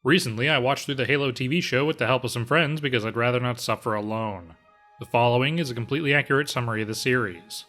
Recently, I watched through the Halo TV show with the help of some friends because I'd rather not suffer alone. The following is a completely accurate summary of the series.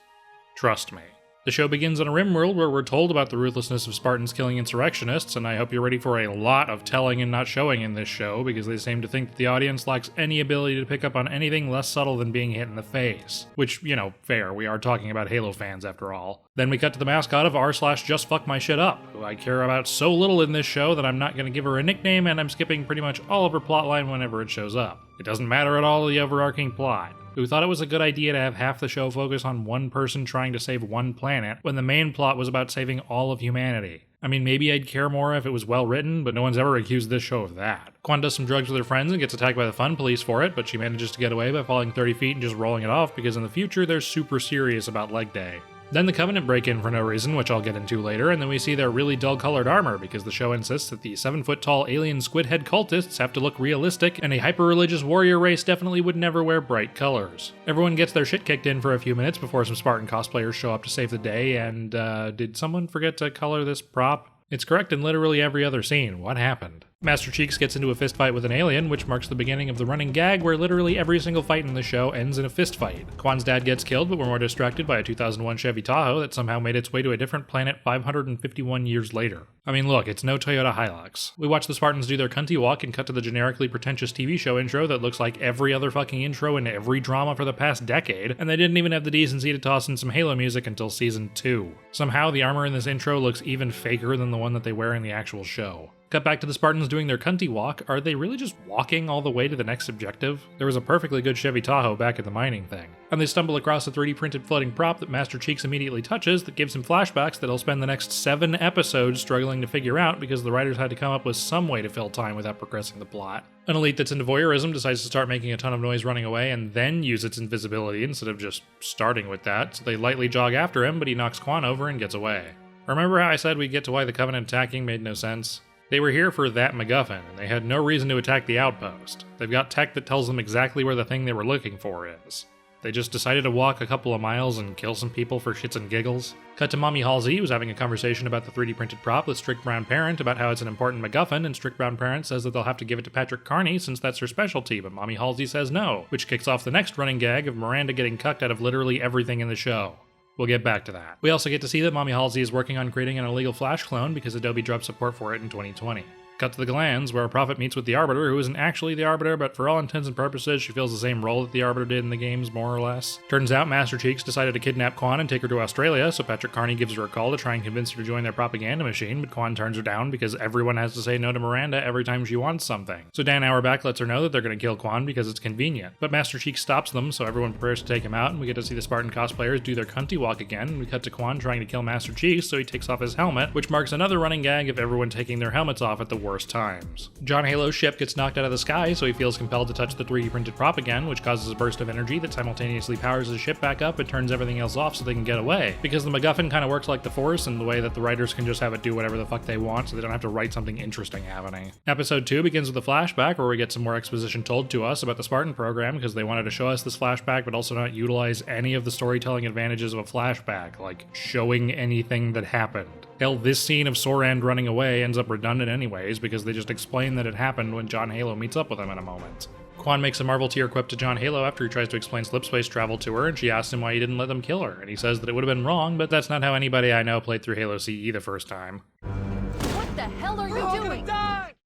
Trust me. The show begins on a RimWorld where we're told about the ruthlessness of Spartans killing insurrectionists, and I hope you're ready for a lot of telling and not showing in this show, because they seem to think that the audience lacks any ability to pick up on anything less subtle than being hit in the face. Which, fair, we are talking about Halo fans after all. Then we cut to the mascot of r/JustFuckMyShitUp, who I care about so little in this show that I'm not going to give her a nickname, and I'm skipping pretty much all of her plotline whenever it shows up. It doesn't matter at all the overarching plot. Who thought it was a good idea to have half the show focus on one person trying to save one planet, when the main plot was about saving all of humanity. I mean, maybe I'd care more if it was well written, but no one's ever accused this show of that. Quan does some drugs with her friends and gets attacked by the fun police for it, but she manages to get away by falling 30 feet and just rolling it off because in the future they're super serious about leg day. Then the Covenant break in for no reason, which I'll get into later, and then we see their really dull-colored armor because the show insists that the 7-foot-tall alien squid-head cultists have to look realistic, and a hyper-religious warrior race definitely would never wear bright colors. Everyone gets their shit kicked in for a few minutes before some Spartan cosplayers show up to save the day, and did someone forget to color this prop? It's correct in literally every other scene. What happened? Master Cheeks gets into a fistfight with an alien, which marks the beginning of the running gag where literally every single fight in the show ends in a fistfight. Quan's dad gets killed, but we're more distracted by a 2001 Chevy Tahoe that somehow made its way to a different planet 551 years later. I mean, look, it's no Toyota Hilux. We watch the Spartans do their cunty walk and cut to the generically pretentious TV show intro that looks like every other fucking intro in every drama for the past decade, and they didn't even have the decency to toss in some Halo music until season 2. Somehow, the armor in this intro looks even faker than the one that they wear in the actual show. Cut back to the Spartans doing their cunty walk. Are they really just walking all the way to the next objective? There was a perfectly good Chevy Tahoe back at the mining thing. And they stumble across a 3D printed floating prop that Master Cheeks immediately touches that gives him flashbacks that he'll spend the next 7 episodes struggling to figure out because the writers had to come up with some way to fill time without progressing the plot. An elite that's into voyeurism decides to start making a ton of noise running away and then use its invisibility instead of just starting with that, so they lightly jog after him, but he knocks Quan over and gets away. Remember how I said we'd get to why the Covenant attacking made no sense? They were here for that MacGuffin, and they had no reason to attack the outpost. They've got tech that tells them exactly where the thing they were looking for is. They just decided to walk a couple of miles and kill some people for shits and giggles. Cut to Mommy Halsey, who's having a conversation about the 3D printed prop with Strict Brown Parent about how it's an important MacGuffin, and Strict Brown Parent says that they'll have to give it to Patrick Carney since that's her specialty, but Mommy Halsey says no, which kicks off the next running gag of Miranda getting cucked out of literally everything in the show. We'll get back to that. We also get to see that Mommy Halsey is working on creating an illegal Flash clone because Adobe dropped support for it in 2020. Cut to the Glands, where a prophet meets with the Arbiter, who isn't actually the Arbiter, but for all intents and purposes, she fills the same role that the Arbiter did in the games, more or less. Turns out Master Cheeks decided to kidnap Quan and take her to Australia, so Patrick Carney gives her a call to try and convince her to join their propaganda machine, but Quan turns her down because everyone has to say no to Miranda every time she wants something. So Dan Auerbach lets her know that they're going to kill Quan because it's convenient. But Master Cheeks stops them, so everyone prepares to take him out, and we get to see the Spartan cosplayers do their cunty walk again, and we cut to Quan trying to kill Master Cheeks, so he takes off his helmet, which marks another running gag of everyone taking their helmets off at the worst times. John Halo's ship gets knocked out of the sky, so he feels compelled to touch the 3D printed prop again, which causes a burst of energy that simultaneously powers his ship back up and turns everything else off so they can get away. Because the MacGuffin kind of works like the Force in the way that the writers can just have it do whatever the fuck they want, so they don't have to write something interesting happening. Episode 2 begins with a flashback where we get some more exposition told to us about the Spartan program because they wanted to show us this flashback but also not utilize any of the storytelling advantages of a flashback, like showing anything that happened. Hell, this scene of Sorand running away ends up redundant anyways because they just explain that it happened when John Halo meets up with him in a moment. Quan makes a Marvel tier quip to John Halo after he tries to explain slipspace travel to her, and she asks him why he didn't let them kill her, and he says that it would have been wrong, but that's not how anybody I know played through Halo CE the first time. What the hell are you doing?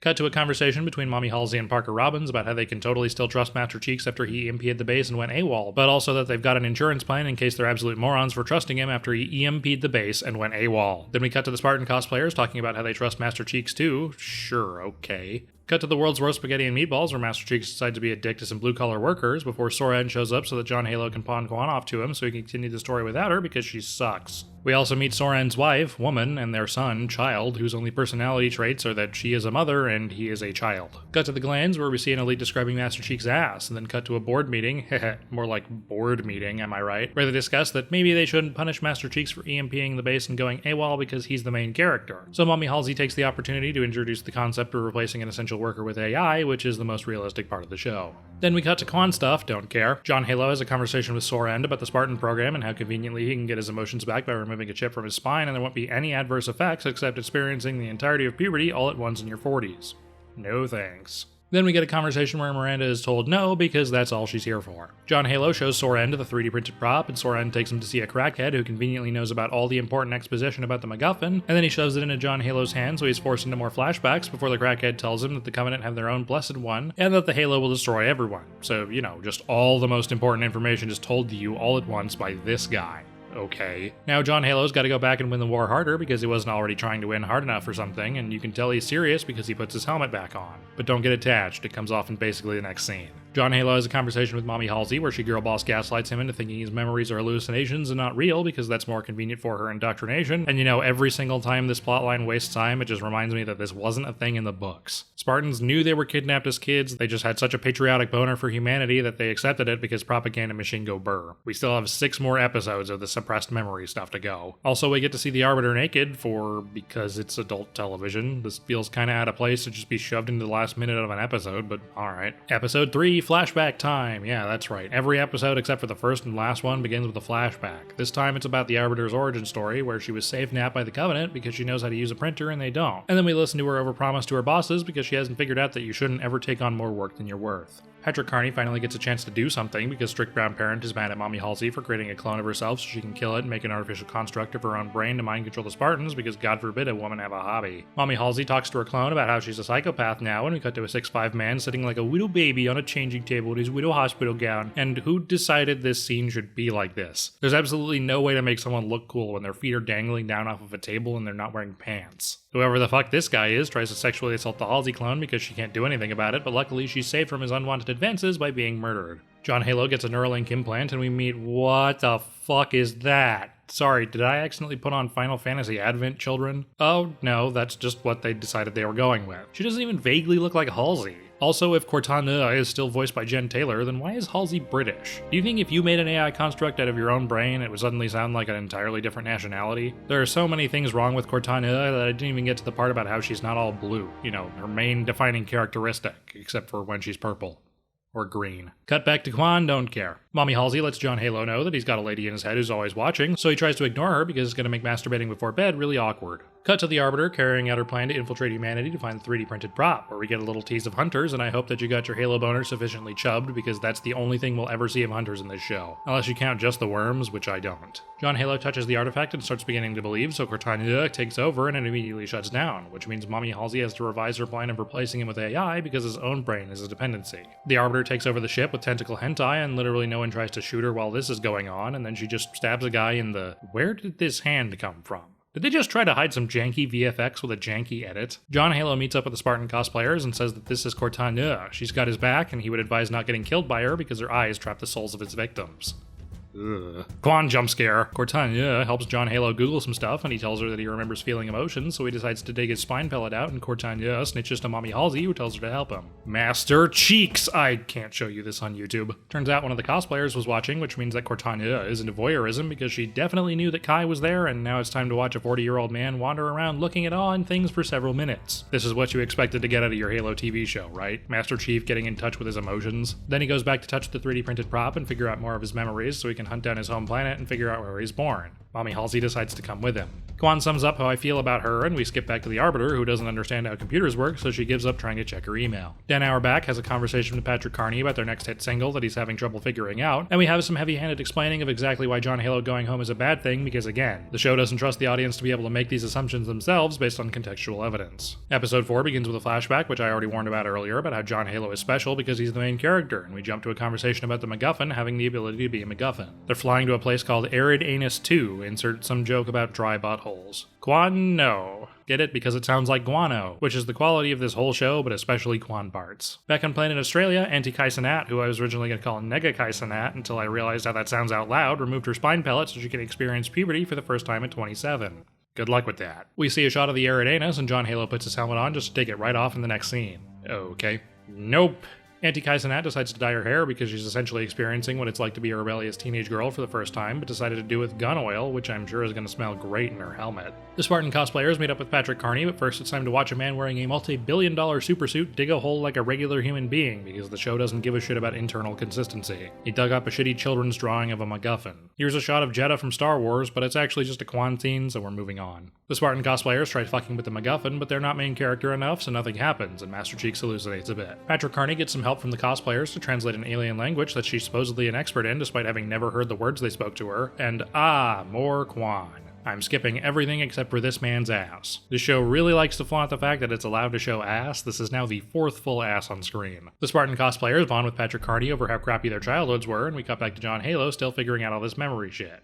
Cut to a conversation between Mommy Halsey and Parker Robbins about how they can totally still trust Master Cheeks after he EMP'd the base and went AWOL, but also that they've got an insurance plan in case they're absolute morons for trusting him after he EMP'd the base and went AWOL. Then we cut to the Spartan cosplayers talking about how they trust Master Cheeks too. Sure, okay. Cut to the world's worst spaghetti and meatballs, where Master Cheeks decides to be a dick to some blue-collar workers before Soran shows up so that John Halo can pawn Quan off to him so he can continue the story without her because she sucks. We also meet Soran's wife, Woman, and their son, Child, whose only personality traits are that she is a mother and he is a child. Cut to the Glands, where we see an elite describing Master Cheeks' ass, and then cut to a board meeting, more like board meeting, am I right, where they discuss that maybe they shouldn't punish Master Cheeks for EMPing the base and going AWOL because he's the main character. So Mommy Halsey takes the opportunity to introduce the concept of replacing an essential worker with AI, which is the most realistic part of the show. Then we cut to Quan stuff, don't care. John Halo has a conversation with Sorand about the Spartan program and how conveniently he can get his emotions back by removing a chip from his spine and there won't be any adverse effects except experiencing the entirety of puberty all at once in your 40s. No thanks. Then we get a conversation where Miranda is told no because that's all she's here for. John Halo shows Soren to the 3D printed prop, and Soren takes him to see a crackhead who conveniently knows about all the important exposition about the MacGuffin, and then he shoves it into John Halo's hand so he's forced into more flashbacks before the crackhead tells him that the Covenant have their own blessed one, and that the Halo will destroy everyone. So, just all the most important information is told to you all at once by this guy. Okay. Now John Halo's got to go back and win the war harder because he wasn't already trying to win hard enough or something, and you can tell he's serious because he puts his helmet back on. But don't get attached, it comes off in basically the next scene. John Halo has a conversation with Mommy Halsey where she girl boss gaslights him into thinking his memories are hallucinations and not real because that's more convenient for her indoctrination, and every single time this plotline wastes time, it just reminds me that this wasn't a thing in the books. Spartans knew they were kidnapped as kids, they just had such a patriotic boner for humanity that they accepted it because propaganda machine go burr. We still have 6 more episodes of the suppressed memory stuff to go. Also, we get to see the Arbiter naked because it's adult television. This feels kinda out of place to just be shoved into the last minute of an episode, but alright. Episode 3, flashback time. Yeah, that's right. Every episode except for the first and last one begins with a flashback. This time it's about the Arbiter's origin story, where she was safe napped by the Covenant because she knows how to use a printer and they don't. And then we listen to her overpromise to her bosses because she hasn't figured out that you shouldn't ever take on more work than you're worth. Patrick Carney finally gets a chance to do something because Strict Brown Parent is mad at Mommy Halsey for creating a clone of herself so she can kill it and make an artificial construct of her own brain to mind control the Spartans because God forbid a woman have a hobby. Mommy Halsey talks to her clone about how she's a psychopath now, and we cut to a 6'5" man sitting like a widow baby on a changing table in his widow hospital gown. And who decided this scene should be like this? There's absolutely no way to make someone look cool when their feet are dangling down off of a table and they're not wearing pants. Whoever the fuck this guy is tries to sexually assault the Halsey clone because she can't do anything about it, but luckily she's saved from his unwanted advances by being murdered. John Halo gets a Neuralink implant and we meet what the fuck is that? Sorry, did I accidentally put on Final Fantasy Advent Children? Oh, no, that's just what they decided they were going with. She doesn't even vaguely look like Halsey. Also, if Cortana is still voiced by Jen Taylor, then why is Halsey British? Do you think if you made an AI construct out of your own brain, it would suddenly sound like an entirely different nationality? There are so many things wrong with Cortana that I didn't even get to the part about how she's not all blue. Her main defining characteristic, except for when she's purple. Or green. Cut back to Quan, don't care. Mommy Halsey lets John Halo know that he's got a lady in his head who's always watching, so he tries to ignore her because it's going to make masturbating before bed really awkward. Cut to the Arbiter carrying out her plan to infiltrate humanity to find the 3D printed prop, where we get a little tease of Hunters, and I hope that you got your Halo boner sufficiently chubbed because that's the only thing we'll ever see of Hunters in this show. Unless you count just the worms, which I don't. John Halo touches the artifact and starts beginning to believe, so Cortana takes over and it immediately shuts down, which means Mommy Halsey has to revise her plan of replacing him with AI because his own brain is a dependency. The Arbiter takes over the ship with tentacle hentai, and literally no one tries to shoot her while this is going on, and then she just stabs a guy in the... Where did this hand come from? Did they just try to hide some janky VFX with a janky edit? John Halo meets up with the Spartan cosplayers and says that this is Cortana. She's got his back, and he would advise not getting killed by her because her eyes trap the souls of its victims. Ugh. Quan jump scare. Cortana helps John Halo Google some stuff, and he tells her that he remembers feeling emotions, so he decides to dig his spine pellet out, and Cortana snitches to Mommy Halsey, who tells her to help him. Master Cheeks! I can't show you this on YouTube. Turns out one of the cosplayers was watching, which means that Cortana is into voyeurism because she definitely knew that Kai was there, and now it's time to watch a 40-year-old man wander around looking at awe and things for several minutes. This is what you expected to get out of your Halo TV show, right? Master Chief getting in touch with his emotions. Then he goes back to touch the 3D printed prop and figure out more of his memories so he can hunt down his home planet and figure out where he's born. Mommy Halsey decides to come with him. Quan sums up how I feel about her, and we skip back to the Arbiter, who doesn't understand how computers work, so she gives up trying to check her email. Dan Auerbach has a conversation with Patrick Carney about their next hit single that he's having trouble figuring out, and we have some heavy-handed explaining of exactly why John Halo going home is a bad thing, because again, the show doesn't trust the audience to be able to make these assumptions themselves based on contextual evidence. Episode 4 begins with a flashback, which I already warned about earlier, about how John Halo is special because he's the main character, and we jump to a conversation about the MacGuffin having the ability to be a MacGuffin. They're flying to a place called Arid Anus 2, insert some joke about dry buttholes. Quan, no. Get it? Because it sounds like guano, which is the quality of this whole show, but especially Quan parts. Back on planet Australia, Auntie Kaisenat, who I was originally going to call Nega Kaisenat until I realized how that sounds out loud, removed her spine pellet so she could experience puberty for the first time at 27. Good luck with that. We see a shot of the Arid Anus, and John Halo puts his helmet on just to take it right off in the next scene. Okay. Nope. Auntie Kaisenat decides to dye her hair because she's essentially experiencing what it's like to be a rebellious teenage girl for the first time, but decided to do it with gun oil, which I'm sure is going to smell great in her helmet. The Spartan cosplayers meet up with Patrick Carney, but first it's time to watch a man wearing a multi-billion-dollar supersuit dig a hole like a regular human being because the show doesn't give a shit about internal consistency. He dug up a shitty children's drawing of a MacGuffin. Here's a shot of Jedha from Star Wars, but it's actually just a Quan scene, so we're moving on. The Spartan cosplayers try fucking with the MacGuffin, but they're not main character enough, so nothing happens, and Master Cheeks hallucinates a bit. Patrick Carney gets some help from the cosplayers to translate an alien language that she's supposedly an expert in despite having never heard the words they spoke to her, and more Quan. I'm skipping everything except for this man's ass. This show really likes to flaunt the fact that it's allowed to show ass. This is now the 4th full ass on screen. The Spartan cosplayers bond with Patrick Carney over how crappy their childhoods were, and we cut back to John Halo still figuring out all this memory shit.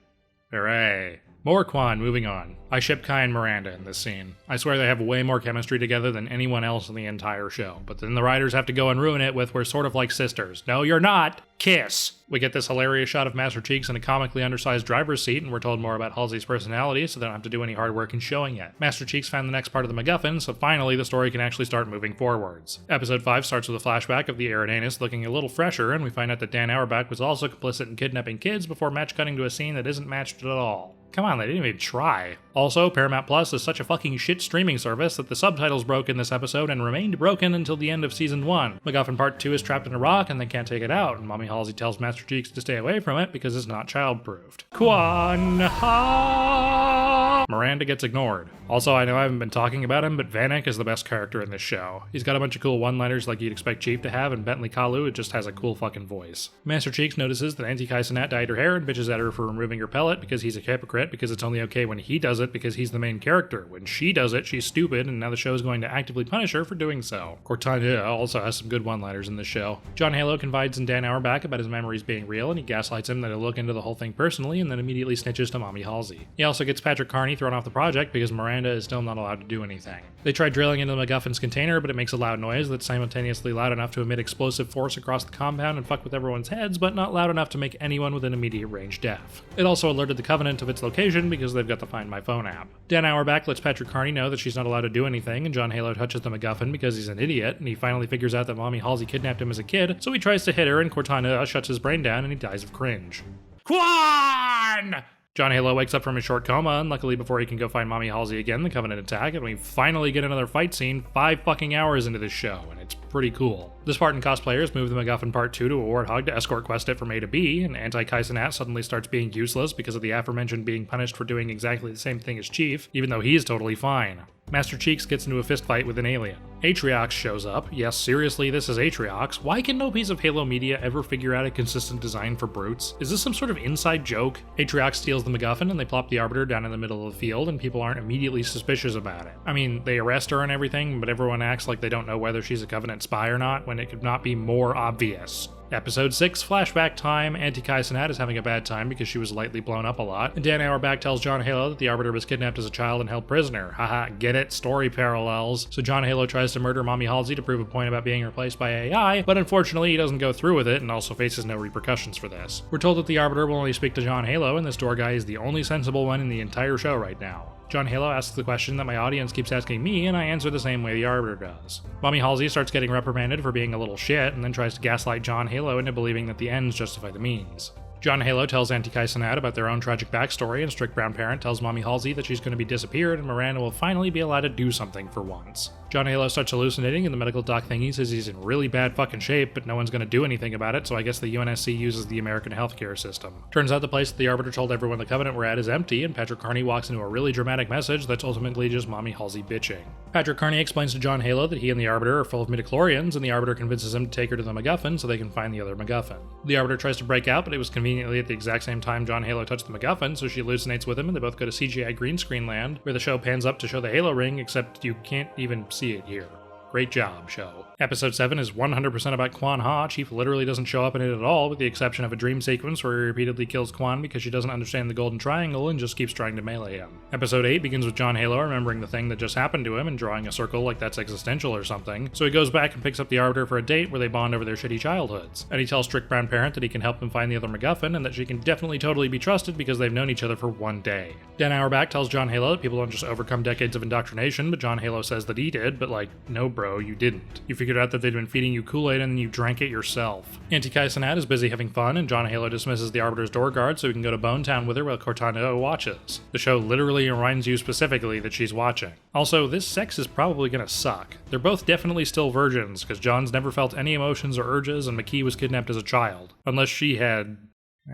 Hooray. More Quan, moving on. I ship Kai and Miranda in this scene. I swear they have way more chemistry together than anyone else in the entire show, but then the writers have to go and ruin it with we're sort of like sisters. No, you're not! Kiss! We get this hilarious shot of Master Cheeks in a comically undersized driver's seat, and we're told more about Halsey's personality, so they don't have to do any hard work in showing it. Master Cheeks found the next part of the MacGuffin, so finally the story can actually start moving forwards. Episode 5 starts with a flashback of the Eridanus looking a little fresher, and we find out that Dan Auerbach was also complicit in kidnapping kids before match cutting to a scene that isn't matched at all. Come on, they didn't even try. Also, Paramount Plus is such a fucking shit streaming service that the subtitles broke in this episode and remained broken until the end of Season 1. MacGuffin Part 2 is trapped in a rock and they can't take it out, and Mommy Halsey tells Master Cheeks to stay away from it because it's not child-proofed. Quan Ha! Miranda gets ignored. Also, I know I haven't been talking about him, but Vanek is the best character in this show. He's got a bunch of cool one-liners like you'd expect Chief to have, and Bentley Kalu just has a cool fucking voice. Master Cheeks notices that Auntie Kaisenat dyed her hair and bitches at her for removing her pellet because he's a hypocrite because it's only okay when he does it because he's the main character. When she does it, she's stupid, and now the show is going to actively punish her for doing so. Cortana also has some good one-liners in this show. John Halo confides in Dan Auerbach about his memories being real, and he gaslights him that he'll look into the whole thing personally and then immediately snitches to Mommy Halsey. He also gets Patrick Carney thrown off the project because Miranda is still not allowed to do anything. They try drilling into the MacGuffin's container, but it makes a loud noise that's simultaneously loud enough to emit explosive force across the compound and fuck with everyone's heads, but not loud enough to make anyone within immediate range deaf. It also alerted the Covenant of its location because they've got the Find My Phone app. Dan Auerbach lets Patrick Carney know that she's not allowed to do anything, and John Halo touches the MacGuffin because he's an idiot, and he finally figures out that Mommy Halsey kidnapped him as a kid, so he tries to hit her, and Cortana shuts his brain down, and he dies of cringe. Quan! John Halo wakes up from his short coma, and luckily before he can go find Mommy Halsey again, the Covenant attack, and we finally get another fight scene 5 fucking hours into this show, and it's pretty cool. The Spartan cosplayers move the MacGuffin Part 2 to a warthog to escort quest it from A to B, and Anti-Kaisenat suddenly starts being useless because of the aforementioned being punished for doing exactly the same thing as Chief, even though he's totally fine. Master Cheeks gets into a fistfight with an alien. Atriox shows up. Yes, seriously, this is Atriox. Why can no piece of Halo media ever figure out a consistent design for brutes? Is this some sort of inside joke? Atriox steals the MacGuffin and they plop the Arbiter down in the middle of the field and people aren't immediately suspicious about it. I mean, they arrest her and everything, but everyone acts like they don't know whether she's a Covenant spy or not when it could not be more obvious. Episode 6, flashback time. Auntie Kaisenat is having a bad time because she was lightly blown up a lot, and Dan Auerbach tells John Halo that the Arbiter was kidnapped as a child and held prisoner. Haha, get it? Story parallels. So John Halo tries to murder Mommy Halsey to prove a point about being replaced by AI, but unfortunately he doesn't go through with it and also faces no repercussions for this. We're told that the Arbiter will only speak to John Halo, and this door guy is the only sensible one in the entire show right now. John Halo asks the question that my audience keeps asking me, and I answer the same way the Arbiter does. Mommy Halsey starts getting reprimanded for being a little shit, and then tries to gaslight John Halo into believing that the ends justify the means. John Halo tells Auntie Kaisenat about their own tragic backstory, and Strict Brown Parent tells Mommy Halsey that she's going to be disappeared and Miranda will finally be allowed to do something for once. John Halo starts hallucinating, and the medical doc thingy says he's in really bad fucking shape, but no one's going to do anything about it, so I guess the UNSC uses the American healthcare system. Turns out the place that the Arbiter told everyone the Covenant were at is empty, and Patrick Carney walks into a really dramatic message that's ultimately just Mommy Halsey bitching. Patrick Carney explains to John Halo that he and the Arbiter are full of midichlorians, and the Arbiter convinces him to take her to the MacGuffin so they can find the other MacGuffin. The Arbiter tries to break out, but it was conveniently at the exact same time John Halo touched the MacGuffin, so she hallucinates with him, and they both go to CGI green screen land, where the show pans up to show the Halo ring, except you can't even see it here. Great job, show. Episode 7 is 100% about Quan Ha. Chief literally doesn't show up in it at all, with the exception of a dream sequence where he repeatedly kills Quan because she doesn't understand the Golden Triangle and just keeps trying to melee him. Episode 8 begins with John Halo remembering the thing that just happened to him and drawing a circle like that's existential or something, so he goes back and picks up the Arbiter for a date where they bond over their shitty childhoods. And he tells Strict Brown Parent that he can help him find the other MacGuffin and that she can definitely totally be trusted because they've known each other for one day. Dan Auerbach tells John Halo that people don't just overcome decades of indoctrination, but John Halo says that he did, but like, no bro. bro, you didn't. You figured out that they'd been feeding you Kool-Aid and then you drank it yourself. Auntie Kai-Cenat is busy having fun, and John Halo dismisses the Arbiter's door guard so he can go to Bone Town with her while Cortana watches. The show literally reminds you specifically that she's watching. Also, this sex is probably gonna suck. They're both definitely still virgins, because John's never felt any emotions or urges, and McKee was kidnapped as a child. Unless she had...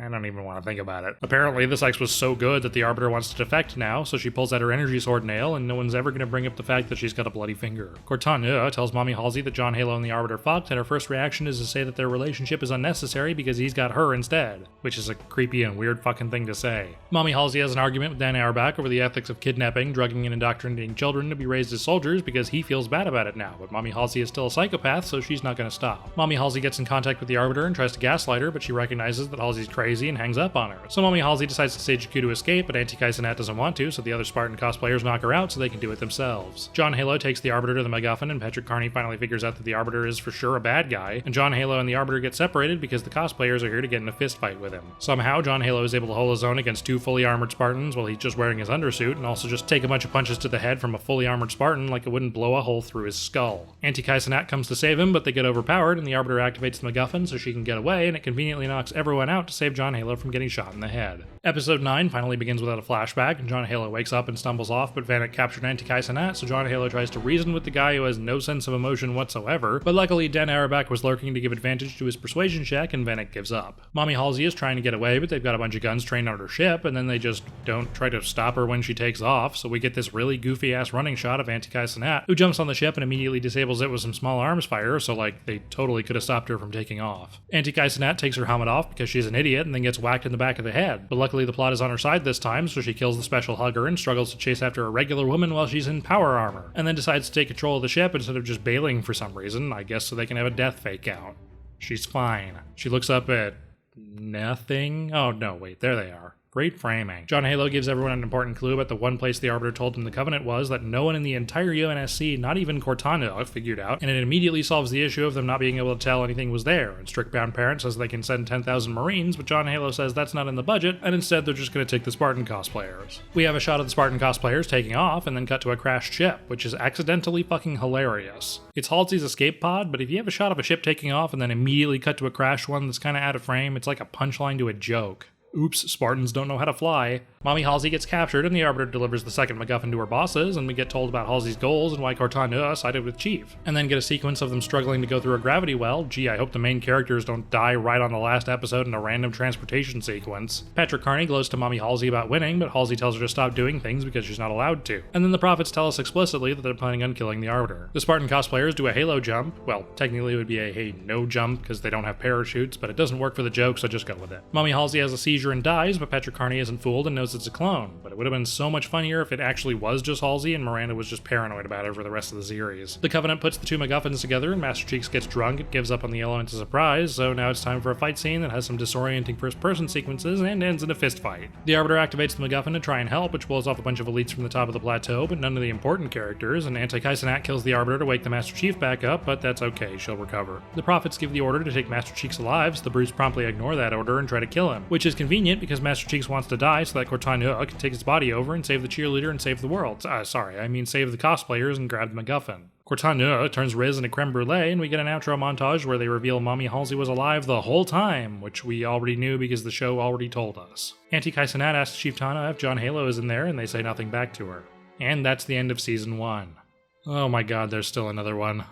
I don't even want to think about it. Apparently, the sex was so good that the Arbiter wants to defect now, so she pulls out her energy sword nail, and no one's ever going to bring up the fact that she's got a bloody finger. Cortana tells Mommy Halsey that John Halo and the Arbiter fucked, and her first reaction is to say that their relationship is unnecessary because he's got her instead, which is a creepy and weird fucking thing to say. Mommy Halsey has an argument with Dan Auerbach over the ethics of kidnapping, drugging, and indoctrinating children to be raised as soldiers because he feels bad about it now, but Mommy Halsey is still a psychopath, so she's not going to stop. Mommy Halsey gets in contact with the Arbiter and tries to gaslight her, but she recognizes that Halsey's crazy and hangs up on her. So Mommy Halsey decides to stage a coup to escape, but Auntie Kai-Cenat doesn't want to, so the other Spartan cosplayers knock her out so they can do it themselves. John Halo takes the Arbiter to the MacGuffin, and Patrick Carney finally figures out that the Arbiter is for sure a bad guy, and John Halo and the Arbiter get separated because the cosplayers are here to get in a fist fight with him. Somehow, John Halo is able to hold his own against two fully armored Spartans while he's just wearing his undersuit, and also just take a bunch of punches to the head from a fully armored Spartan like it wouldn't blow a hole through his skull. Auntie Kai-Cenat comes to save him, but they get overpowered, and the Arbiter activates the MacGuffin so she can get away, and it conveniently knocks everyone out to save John Halo from getting shot in the head. Episode 9 finally begins without a flashback, and John Halo wakes up and stumbles off, but Vanek captured Auntie Kai-Cenat, so John Halo tries to reason with the guy who has no sense of emotion whatsoever, but luckily Dan Auerbach was lurking to give advantage to his persuasion check, and Vanek gives up. Mommy Halsey is trying to get away, but they've got a bunch of guns trained on her ship, and then they just don't try to stop her when she takes off, so we get this really goofy-ass running shot of Auntie Kai-Cenat, who jumps on the ship and immediately disables it with some small arms fire, so like, they totally could have stopped her from taking off. Auntie Kai-Cenat takes her helmet off because she's an idiot and then gets whacked in the back of the head, but luckily the plot is on her side this time, so she kills the special hugger and struggles to chase after a regular woman while she's in power armor, and then decides to take control of the ship instead of just bailing for some reason, I guess so they can have a death fake out. She's fine. She looks up at... nothing? Oh no, wait, there they are. Great framing. John Halo gives everyone an important clue about the one place the Arbiter told them the Covenant was that no one in the entire UNSC, not even Cortana, figured out, and it immediately solves the issue of them not being able to tell anything was there, and Strict-bound Parent says they can send 10,000 Marines, but John Halo says that's not in the budget, and instead they're just going to take the Spartan cosplayers. We have a shot of the Spartan cosplayers taking off, and then cut to a crashed ship, which is accidentally fucking hilarious. It's Halsey's escape pod, but if you have a shot of a ship taking off and then immediately cut to a crashed one that's kind of out of frame, it's like a punchline to a joke. Oops, Spartans don't know how to fly. Mommy Halsey gets captured, and the Arbiter delivers the second MacGuffin to her bosses, and we get told about Halsey's goals and why Cortana sided with Chief. And then get a sequence of them struggling to go through a gravity well. Gee, I hope the main characters don't die right on the last episode in a random transportation sequence. Patrick Carney glows to Mommy Halsey about winning, but Halsey tells her to stop doing things because she's not allowed to. And then the prophets tell us explicitly that they're planning on killing the Arbiter. The Spartan cosplayers do a halo jump. Well, technically it would be a hey no jump because they don't have parachutes, but it doesn't work for the joke, so just go with it. Mommy Halsey has a seizure and dies, but Patrick Carney isn't fooled and knows it's a clone. But it would have been so much funnier if it actually was just Halsey and Miranda was just paranoid about it for the rest of the series. The Covenant puts the two MacGuffins together and Master Cheeks gets drunk and gives up on the element of surprise, so now it's time for a fight scene that has some disorienting first-person sequences and ends in a fist fight. The Arbiter activates the MacGuffin to try and help, which blows off a bunch of elites from the top of the plateau, but none of the important characters, and Auntie Kai-Cenat kills the Arbiter to wake the Master Chief back up, but that's okay, she'll recover. The prophets give the order to take Master Cheeks alive, so the Brutes promptly ignore that order and try to kill him, which is convenient because Master Cheeks wants to die so that Cortana can take his body over and save the cheerleader and save the world. Save the cosplayers and grab the MacGuffin. Cortana turns Riz into creme brulee, and we get an outro montage where they reveal Mommy Halsey was alive the whole time, which we already knew because the show already told us. Auntie Kai-Cenat asks Chief Tana if John Halo is in there, and they say nothing back to her. And that's the end of Season 1. Oh my god, there's still another one.